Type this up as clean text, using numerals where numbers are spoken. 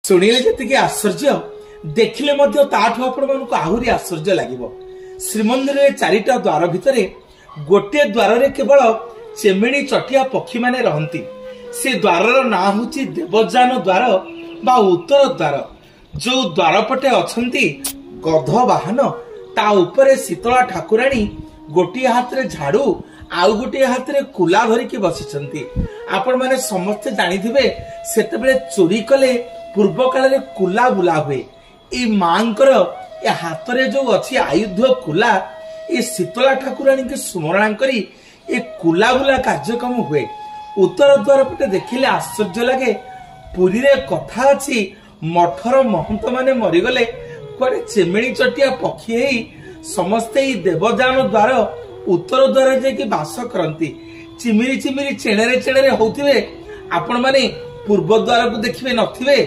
शुणिले जी आश्चर्य देखिले आहरी आश्चर्य लगे। श्रीमंदिर में चारिटा द्वार भितर गोटे द्वार केवल चेमेणी चटिया पक्षी माने रहंती। से द्वार ना हूँ देवजान द्वार बा उत्तर द्वार। जो द्वार पटे अछंती गध वाहन ता उपरे शीतला ठाकुराणी गोटे हाथ रे झाड़ू आउ गोटे हाथ रे कुला धरिकी बसिछंती। आपण माने समस्ते जानिथिबे सेतेबेले चोरी कले पूर्व काल रे कुला बुला हुए। ए मांकर ए हाथ रे जो अछि आयुध कुला ए शीतला ठाकुराणी के स्मरण करी ए कुला बुला कार्यक्रम हुए। उत्तर द्वार पटे देखिले आश्चर्य लगे। पुरी रे कथा अछि मठर महंत माने मरिगले कुआडे चेमेणी चटिया पक्षी हेई समस्ते ही देवजान द्वार उत्तर द्वार जाकि बास करती। चिमिरी चिमिरी चेणेरे चेणेरे होउथिबे। आपण माने पूर्व द्वार को देखिबे नथिबे।